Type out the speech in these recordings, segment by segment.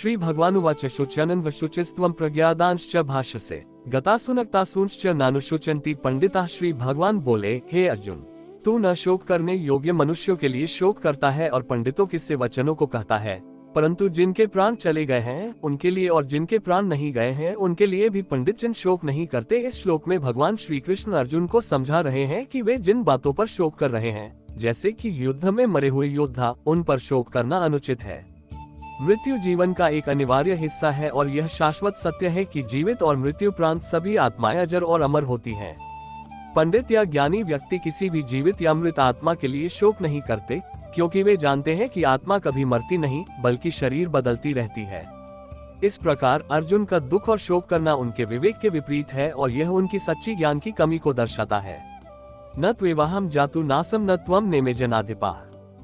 श्री भगवानुवाच शुच्यनन् वशुचिस्त्वं प्रज्ञादांश्च भाषसे गतासुनक्तासूंश्च नानुशुचन्ति पंडिता। श्री भगवान बोले, हे अर्जुन, तू न शोक करने योग्य मनुष्यों के लिए शोक करता है और पंडितों किससे वचनों को कहता है, परंतु जिनके प्राण चले गए हैं उनके लिए और जिनके प्राण नहीं गए हैं उनके लिए भी पंडित जन शोक नहीं करते। इस श्लोक में भगवान श्री कृष्ण अर्जुन को समझा रहे हैं कि वे जिन बातों पर शोक कर रहे हैं, जैसे कि युद्ध में मरे हुए योद्धा, उन पर शोक करना अनुचित है। मृत्यु जीवन का एक अनिवार्य हिस्सा है और यह शाश्वत सत्य है कि जीवित और मृत्यु प्रांत सभी आत्माएं अजर और अमर होती हैं। पंडित या ज्ञानी व्यक्ति किसी भी जीवित या मृत आत्मा के लिए शोक नहीं करते, क्योंकि वे जानते हैं कि आत्मा कभी मरती नहीं बल्कि शरीर बदलती रहती है। इस प्रकार अर्जुन का दुख और शोक करना उनके विवेक के विपरीत है और यह उनकी सच्ची ज्ञान की कमी को दर्शाता है। न त्वेवाहम जातु नासम न त्वम नेमे जनाधिपा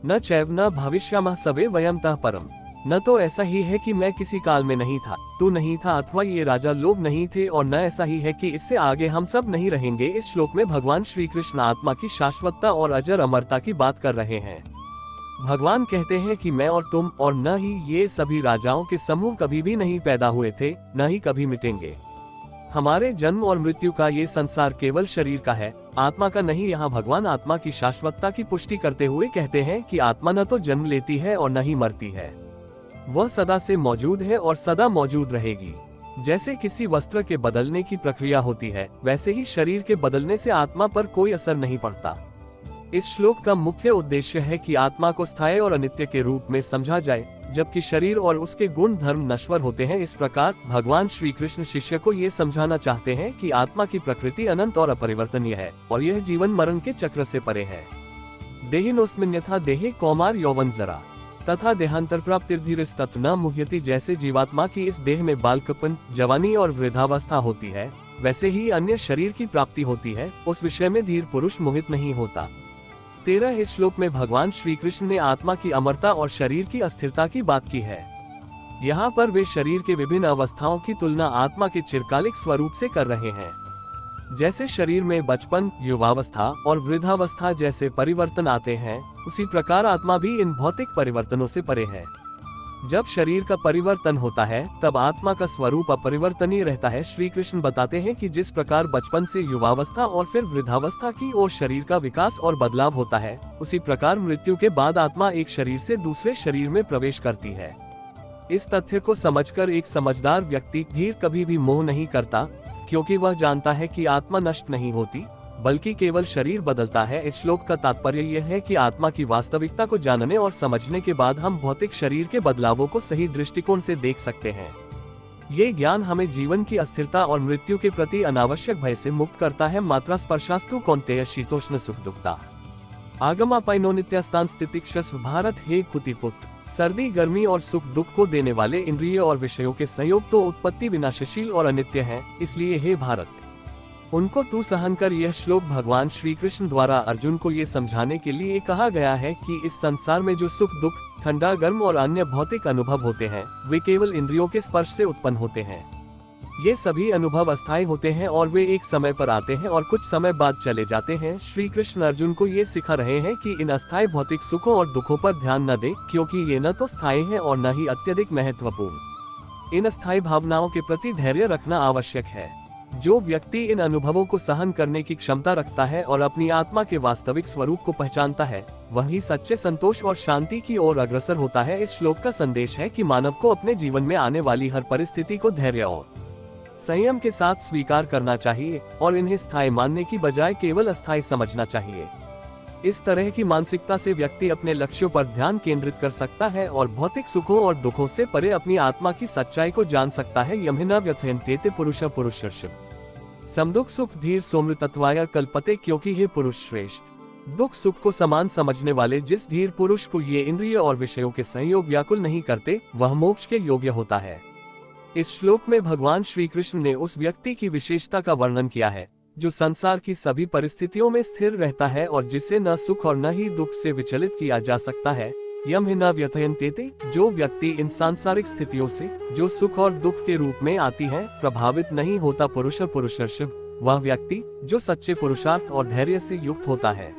न चैव न भविष्यामः सवे वयम तः परम। न तो ऐसा ही है कि मैं किसी काल में नहीं था, तू नहीं था, अथवा ये राजा लोग नहीं थे, और न ऐसा ही है कि इससे आगे हम सब नहीं रहेंगे। इस श्लोक में भगवान श्री कृष्ण आत्मा की शाश्वतता और अजर अमरता की बात कर रहे हैं। भगवान कहते हैं कि मैं और तुम और न ही ये सभी राजाओं के समूह कभी भी नहीं पैदा हुए थे, न ही कभी मिटेंगे। हमारे जन्म और मृत्यु का ये संसार केवल शरीर का है, आत्मा का नहीं। यहाँ भगवान आत्मा की शाश्वतता की पुष्टि करते हुए कहते हैं कि आत्मा न तो जन्म लेती है और न ही मरती है, वह सदा से मौजूद है और सदा मौजूद रहेगी। जैसे किसी वस्त्र के बदलने की प्रक्रिया होती है, वैसे ही शरीर के बदलने से आत्मा पर कोई असर नहीं पड़ता। इस श्लोक का मुख्य उद्देश्य है कि आत्मा को स्थायी और अनित्य के रूप में समझा जाए, जबकि शरीर और उसके गुण धर्म नश्वर होते हैं। इस प्रकार भगवान श्री कृष्ण शिष्य को ये समझाना चाहते हैं कि आत्मा की प्रकृति अनंत और अपरिवर्तनीय है और यह जीवन मरण के चक्र से परे है। देहिनोस्मिन्यथा देहे कौमार यौवन जरा तथा देहांतर प्राप्तिर्धीरस्तत् न मुह्यति। जैसे जीवात्मा की इस देह में बालकपन, जवानी और वृद्धावस्था होती है, वैसे ही अन्य शरीर की प्राप्ति होती है, उस विषय में धीर पुरुष मोहित नहीं होता। 13 इस श्लोक में भगवान श्री कृष्ण ने आत्मा की अमरता और शरीर की अस्थिरता की बात की है। यहाँ पर वे शरीर के विभिन्न अवस्थाओं की तुलना आत्मा के चिरकालिक स्वरूप से कर रहे हैं। जैसे शरीर में बचपन, युवावस्था और वृद्धावस्था जैसे परिवर्तन आते हैं, उसी प्रकार आत्मा भी इन भौतिक परिवर्तनों से परे है। जब शरीर का परिवर्तन होता है तब आत्मा का स्वरूप अपरिवर्तनीय रहता है। श्री कृष्ण बताते हैं कि जिस प्रकार बचपन से युवावस्था और फिर वृद्धावस्था की ओर शरीर का विकास और बदलाव होता है, उसी प्रकार मृत्यु के बाद आत्मा एक शरीर से दूसरे शरीर में प्रवेश करती है। इस तथ्य को समझकर एक समझदार व्यक्ति धीर कभी भी मोह नहीं करता, क्योंकि वह जानता है कि आत्मा नष्ट नहीं होती बल्कि केवल शरीर बदलता है। इस श्लोक का तात्पर्य यह है कि आत्मा की वास्तविकता को जानने और समझने के बाद हम भौतिक शरीर के बदलावों को सही दृष्टिकोण से देख सकते हैं। ये ज्ञान हमें जीवन की अस्थिरता और मृत्यु के प्रति अनावश्यक भय से मुक्त करता है। मात्रा स्पर्शास्तु कौन्तेय शीतोष्ण सुख दुखता आगमापाइनो नित्यास्तान स्थितिक्षस्व। भारत हे कुतिपुत्र, सर्दी, गर्मी और सुख दुख को देने वाले इंद्रिय और विषयों के संयोग तो उत्पत्ति विनाशशील और अनित्य हैं, इसलिए हे भारत, उनको तू सहन कर। यह श्लोक भगवान श्री कृष्ण द्वारा अर्जुन को ये समझाने के लिए कहा गया है कि इस संसार में जो सुख दुख, ठंडा गर्म और अन्य भौतिक अनुभव होते हैं, वे केवल इंद्रियों के स्पर्श से उत्पन्न होते हैं। ये सभी अनुभव अस्थायी होते हैं और वे एक समय पर आते हैं और कुछ समय बाद चले जाते हैं। श्री कृष्ण अर्जुन को ये सिखा रहे हैं कि इन अस्थायी भौतिक सुखों और दुखों पर ध्यान न दे, क्योंकि ये न तो स्थायी है और न ही अत्यधिक महत्वपूर्ण। इन अस्थायी भावनाओं के प्रति धैर्य रखना आवश्यक है। जो व्यक्ति इन अनुभवों को सहन करने की क्षमता रखता है और अपनी आत्मा के वास्तविक स्वरूप को पहचानता है, वही सच्चे संतोष और शांति की ओर अग्रसर होता है। इस श्लोक का संदेश है कि मानव को अपने जीवन में आने वाली हर परिस्थिति को धैर्य और संयम के साथ स्वीकार करना चाहिए और इन्हें स्थायी मानने की बजाय केवल अस्थायी समझना चाहिए। इस तरह की मानसिकता से व्यक्ति अपने लक्ष्यों पर ध्यान केंद्रित कर सकता है और भौतिक सुखों और दुखों से परे अपनी आत्मा की सच्चाई को जान सकता है। यमहिना व्यथयन्ते पुरुषः पुरुषर्षभ समदुख सुख धीर सोमृतत्वाय कल्पते। क्योंकि हे पुरुष श्रेष्ठ, दुख सुख को समान समझने वाले जिस धीर पुरुष को ये इंद्रिय और विषयों के संयोग व्याकुल नहीं करते, वह मोक्ष के योग्य होता है। इस श्लोक में भगवान श्री कृष्ण ने उस व्यक्ति की विशेषता का वर्णन किया है जो संसार की सभी परिस्थितियों में स्थिर रहता है और जिसे न सुख और न ही दुख से विचलित किया जा सकता है। यमहिना व्यथयन्ते, जो व्यक्ति इन सांसारिक स्थितियों से जो सुख और दुख के रूप में आती हैं, प्रभावित नहीं होता। पुरुषर्षभ, वह व्यक्ति जो सच्चे पुरुषार्थ और धैर्य से युक्त होता है।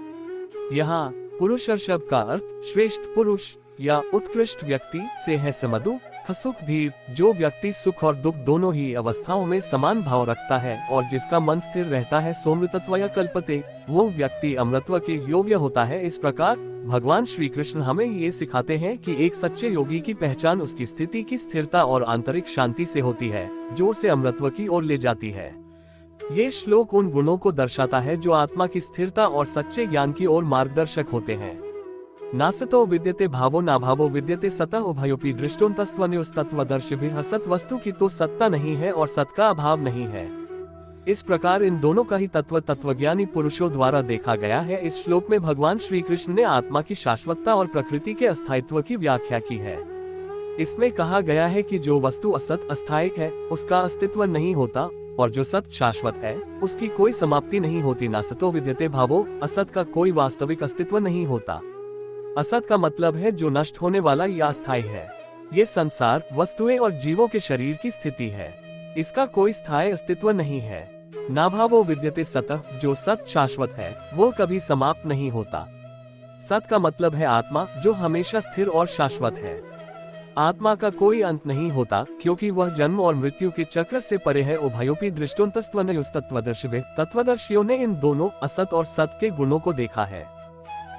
यहाँ पुरुषर्षभ का अर्थ श्रेष्ठ पुरुष या उत्कृष्ट व्यक्ति से है। समदु सुख धीर, जो व्यक्ति सुख और दुख दोनों ही अवस्थाओं में समान भाव रखता है और जिसका मन स्थिर रहता है सोमृतत्व या कल्पते, वो व्यक्ति अमृतत्व के योग्य होता है। इस प्रकार भगवान श्री कृष्ण हमें ये सिखाते हैं कि एक सच्चे योगी की पहचान उसकी स्थिति की स्थिरता और आंतरिक शांति से होती है, जो उसे अमृतत्व की ओर ले जाती है। ये श्लोक उन गुणों को दर्शाता है जो आत्मा की स्थिरता और सच्चे ज्ञान की ओर मार्गदर्शक होते हैं। नासतो विद्यते भावो नाभावो विद्यते सतः उभयोपि दृष्टोन्तस्त्वन्योस्तत्वदर्शिभिः सत वस्तु की तो सत्ता नहीं है और सत का अभाव नहीं है। इस प्रकार इन दोनों का ही तत्वज्ञानी पुरुषों द्वारा देखा गया है। इस श्लोक में भगवान श्री कृष्ण ने आत्मा की शाश्वतता और प्रकृति के अस्थायित्व की व्याख्या की है। इसमें कहा गया है कि जो वस्तु असत अस्थायी है उसका अस्तित्व नहीं होता और जो सत शाश्वत है उसकी कोई समाप्ति नहीं होती। नासतो विद्यते भावो, असत का कोई वास्तविक अस्तित्व नहीं होता। असत का मतलब है जो नष्ट होने वाला या अस्थायी है। ये संसार, वस्तुएं और जीवों के शरीर की स्थिति है, इसका कोई स्थायी अस्तित्व नहीं है। नाभावो विद्यते सतः, जो सत शाश्वत है वो कभी समाप्त नहीं होता। सत का मतलब है आत्मा, जो हमेशा स्थिर और शाश्वत है। आत्मा का कोई अंत नहीं होता क्योंकि वह जन्म और मृत्यु के चक्र से परे है। उभयोपि दृष्टोन्तस्त्वन्योस्तत्वदर्शिभिः, तत्वदर्शियों ने इन दोनों असत और सत के गुणों को देखा है।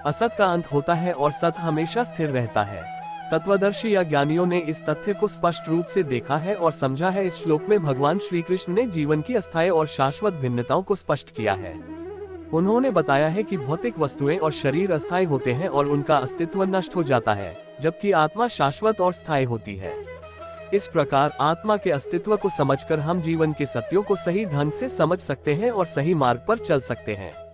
असत का अंत होता है और सत हमेशा स्थिर रहता है। तत्वदर्शी या ज्ञानियों ने इस तथ्य को स्पष्ट रूप से देखा है और समझा है। इस श्लोक में भगवान श्री कृष्ण ने जीवन की अस्थायी और शाश्वत भिन्नताओं को स्पष्ट किया है। उन्होंने बताया है कि भौतिक वस्तुएं और शरीर अस्थायी होते हैं और उनका अस्तित्व नष्ट हो जाता है, जबकि आत्मा शाश्वत और स्थायी होती है। इस प्रकार आत्मा के अस्तित्व को समझकर हम जीवन के सत्यों को सही ढंग से समझ सकते हैं और सही मार्ग पर चल सकते हैं।